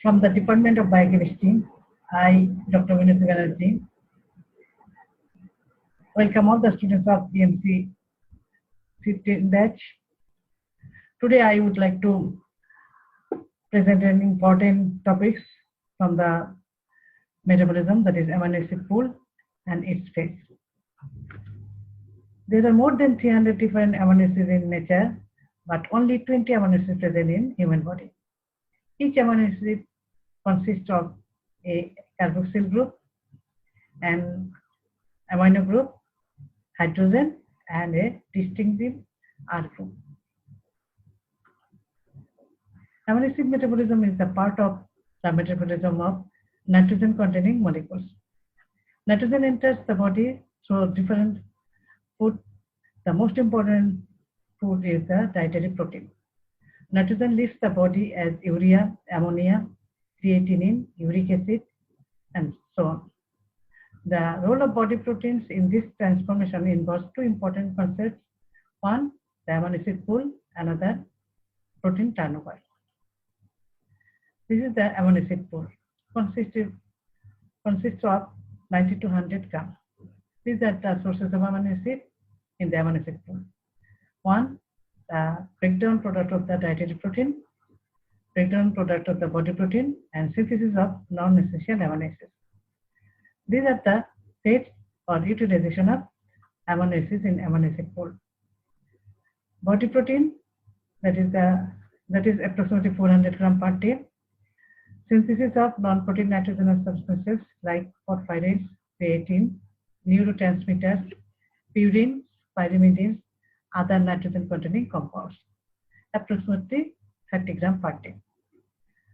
From the Department of Biochemistry, I, Dr. Vinay Banerjee, welcome all the students of BMC 15 batch. Today I would like to present an important topics from the metabolism, that is amino acid pool and its phase. There are more than 300 different amino acids in nature, but only 20 amino acids present in human body. Each amino acid consists of a carboxyl group, an amino group, hydrogen, and a distinctive R group. Amino acid metabolism is the part of the metabolism of nitrogen-containing molecules. Nitrogen enters the body through different food. The most important food is the dietary protein. Nitrogen leaves the body as urea, ammonia, creatinine, uric acid, and so on. The role of body proteins in this transformation involves two important concepts. One, the amino acid pool, another, protein turnover. This is the amino acid pool. Consists of 90 to 100 grams. These are the sources of amino acid in the amino acid pool. One, the breakdown product of the dietary protein, breakdown product of the body protein, and synthesis of non-essential amino acids. These are the states or utilization of amino acids in amino acid pool. Body protein, that is approximately 400 grams per day. Synthesis of non-protein nitrogenous substances like phosphorus, creatine, neurotransmitters, purines, pyrimidines, other nitrogen-containing compounds, approximately 30 grams per day.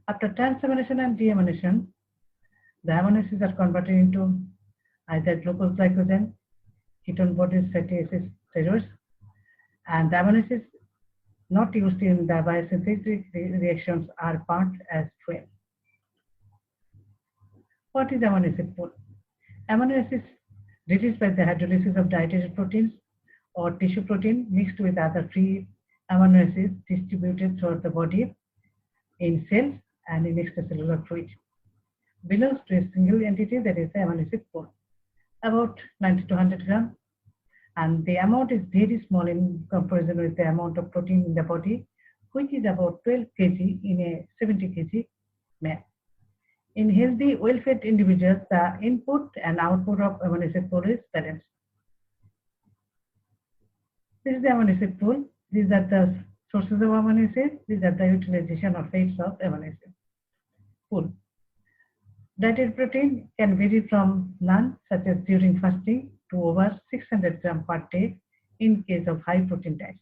After transamination and deamination, the amino acids are converted into either glucose glycogen, ketone bodies, fatty acids, steroids, and the amino acids not used in the biosynthetic reactions are burnt as fuel. What is amino acid pool? Amino acids released by the hydrolysis of dietary proteins or tissue protein mixed with other free amino acids distributed throughout the body in cells and in extracellular fluid. Belongs to a single entity, that is the amino acid pool, about 90 to 100 grams, and the amount is very small in comparison with the amount of protein in the body, which is about 12 kg in a 70 kg man. In healthy, well-fed individuals, the input and output of amino acid pool is balanced. This is the amino acid pool. These are the sources of amino acids. These are the utilization or rates of amino acid pool. Dietary protein can vary from none, such as during fasting, to over 600 grams per day in case of high protein diets.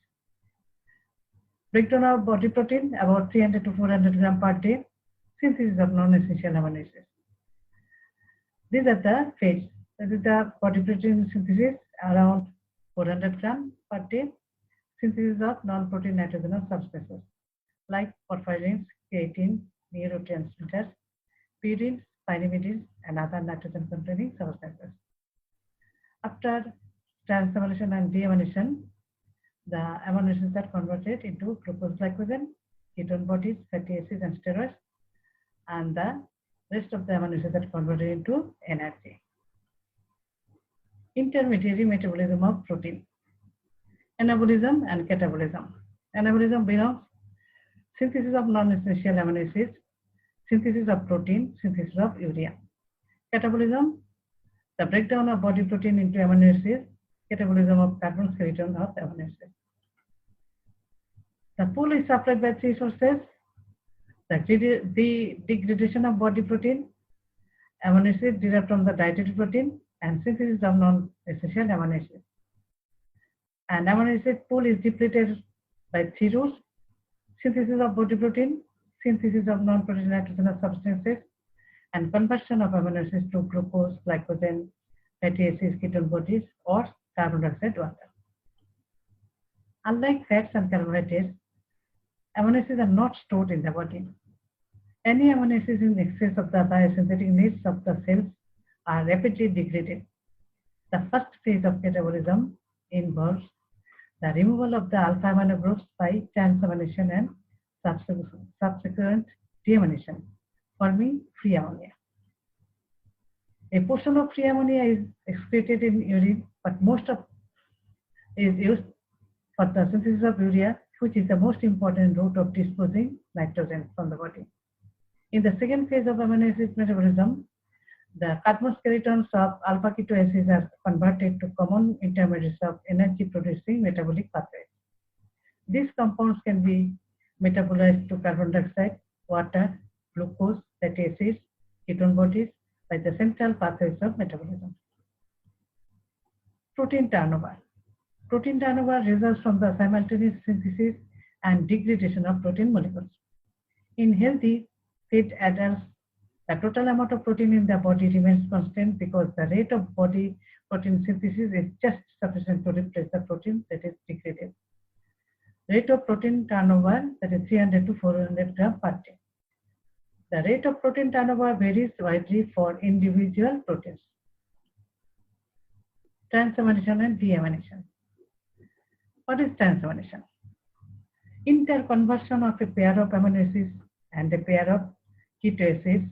Breakdown of body protein, about 300 to 400 grams per day. Synthesis of non-essential amino acids. These are the phase. This is the body protein synthesis, around 400 grams per day. Synthesis of non-protein nitrogenous substances like phosphorus, creatine, neurotransmitters, purines, pyrimidines, and other nitrogen-containing substances. After transamination and deamination, the amino acids are converted into glucose glycogen, ketone bodies, fatty acids, and steroids, and the rest of the amino acids are converted into energy. Intermediary metabolism of protein. Anabolism and catabolism. Anabolism belongs synthesis of non-essential amino acids, synthesis of protein, synthesis of urea. Catabolism, the breakdown of body protein into amino acids, catabolism of carbon skeleton of amino acids. The pool is supplied by three sources: the degradation of body protein, amino acids derived from the dietary protein, and synthesis of non-essential amino acids. And amino acid pool is depleted by three routes: synthesis of body protein, synthesis of non-protein nitrogenous substances, and conversion of amino acids to glucose, glycogen, fatty acids, ketone bodies, or carbon dioxide water. Unlike fats and carbohydrates, amino acids are not stored in the body. Any amino acids in excess of the biosynthetic needs of the cells are rapidly degraded. The first phase of catabolism involves the removal of the alpha amino groups by transamination and subsequent deamination. forming free ammonia. A portion of free ammonia is excreted in urine, but most of is used for the synthesis of urea, which is the most important route of disposing nitrogen from the body. In the second phase of amino acid metabolism, the carbon-skeletons of alpha-keto acids are converted to common intermediates of energy-producing metabolic pathways. These compounds can be metabolized to carbon dioxide, water, glucose, fatty acids, ketone bodies by the central pathways of metabolism. Protein turnover. Protein turnover results from the simultaneous synthesis and degradation of protein molecules. In healthy fed adults, the total amount of protein in the body remains constant because the rate of body protein synthesis is just sufficient to replace the protein that is degraded. Rate of protein turnover, that is 300 to 400 grams per day. The rate of protein turnover varies widely for individual proteins. Transamination and deamination. What is transamination? Interconversion of a pair of amino acids and a pair of keto acids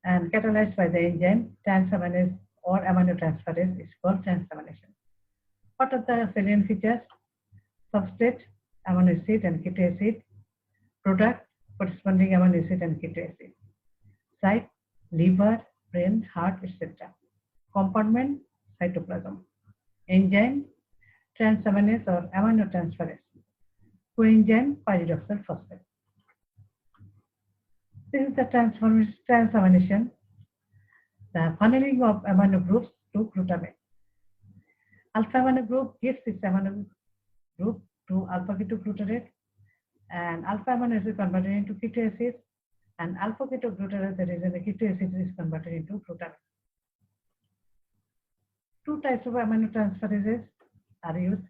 and catalyzed by the enzyme transaminase or aminotransferase is called transamination. What are the salient features? Substrate, amino acid and keto acid. Product, corresponding amino acid and keto acid. Site, liver, brain, heart, etc. Compartment, cytoplasm. Enzyme, transaminase or aminotransferase. Coenzyme, pyridoxal phosphate. This is the transamination, the funneling of amino groups to glutamate. Alpha amino group gives its amino group to alpha-ketoglutarate, and alpha amino acid converted into keto acid, and alpha-ketoglutarate, that is in the keto acid, is converted into glutamate. Two types of aminotransferases are used.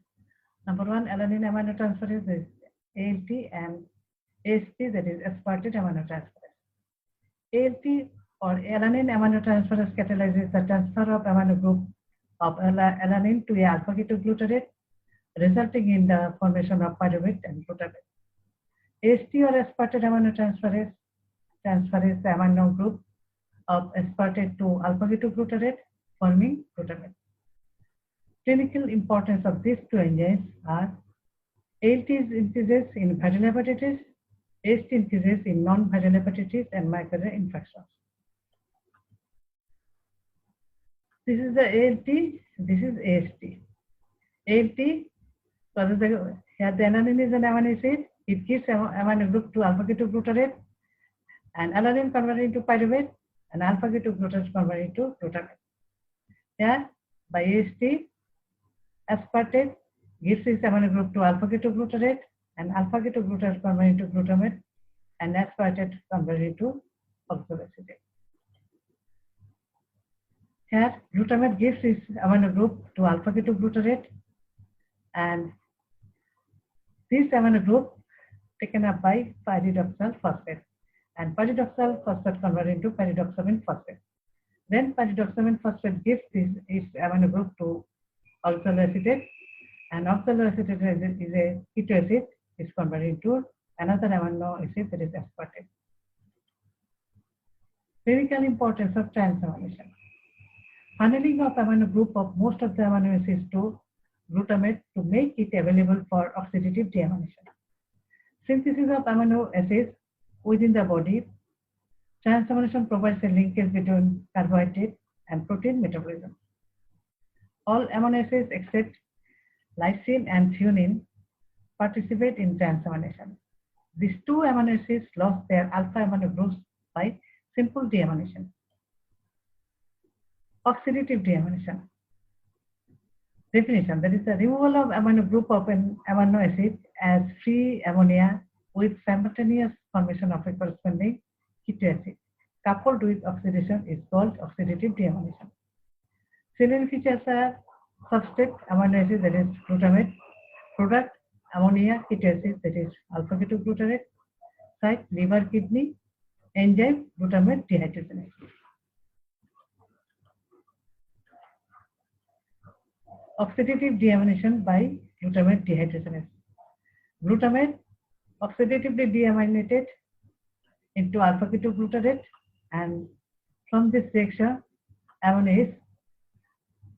Number one, alanine aminotransferase is ALT, and AST, that is aspartate aminotransferase. ALT or alanine aminotransferase catalyzes the transfer of amino group of alanine to a alpha-ketoglutarate, resulting in the formation of pyruvate and glutamate. AST or aspartate aminotransferase transfers the amino group of aspartate to alpha-ketoglutarate, forming glutamate. Clinical importance of these two enzymes are: ALT increases in viral hepatitis, AST increases in non-viral hepatitis and myocardial infections. This is the ALT, this is AST. ALT, here the alanine is an amino acid, it gives amino group to alpha-ketoglutarate, and alanine converted into pyruvate, and alpha-ketoglutarate converted into glutamate. Here, by AST, aspartate gives its amino group to alpha-ketoglutarate, and alpha-ketoglutarate converted into glutamate, and aspartate converted into oxaloacetate. Here, glutamate gives its amino group to alpha-ketoglutarate, and this amino group taken up by pyridoxal phosphate, and pyridoxal phosphate converted into pyridoxamine phosphate. Then pyridoxamine phosphate gives its amino group to oxaloacetate, and oxaloacetate is a keto acid, is converted into another amino acid, that is aspartate. Clinical importance of transamination. Funneling of amino group of most of the amino acids to glutamate to make it available for oxidative deamination. Synthesis of amino acids within the body. Transamination provides a linkage between carbohydrate and protein metabolism. All amino acids except lysine and threonine participate in transamination. These two amino acids lost their alpha amino groups by simple deamination. Oxidative deamination. Definition: that is the removal of amino group of an amino acid as free ammonia with simultaneous formation of a corresponding keto acid coupled with oxidation is called oxidative deamination. Salient features are: substrate, amino acid, that is glutamate; product, ammonia, keto acid, that is alpha-ketoglutarate; site, liver, kidney; enzyme, glutamate dehydrogenase. Oxidative deamination by glutamate dehydrogenase. Glutamate oxidatively deaminated into alpha-ketoglutarate, and from this reaction, ammonia is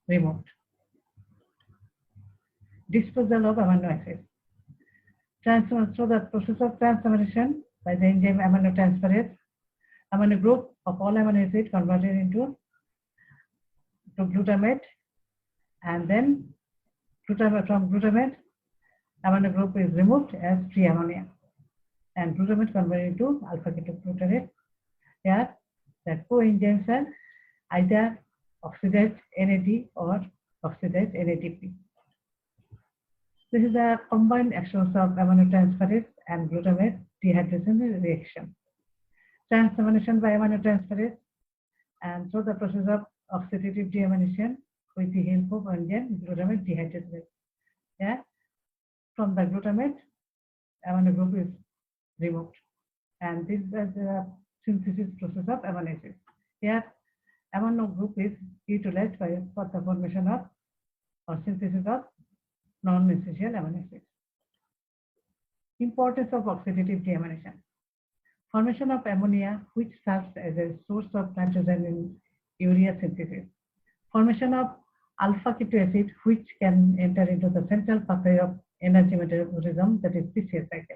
removed. Disposal of amino acids. So the process of transamination by the enzyme aminotransferase, amino group of all amino acids converted into glutamate, and then from glutamate, amino group is removed as free ammonia, and glutamate converted into alpha-ketoglutarate. Here, the coenzymes are either oxidized NAD or oxidized NADP. This is a combined actions of aminotransferase and glutamate dehydration reaction. Transamination by aminotransferase, and so the process of oxidative deamination with the help of enzyme glutamate dehydrogenase. Yeah, from the glutamate, amino group is removed, and this is the synthesis process of amino acids. Here, amino group is utilized for the formation of or synthesis of non-essential amino acids. Importance of oxidative deamination. Formation of ammonia, which serves as a source of nitrogen in urea synthesis. Formation of alpha-keto acid, which can enter into the central pathway of energy metabolism, that is PCA cycle.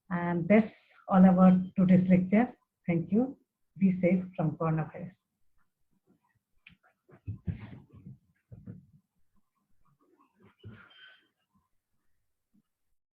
And that's all about today's lecture. Thank you. Be safe from coronavirus.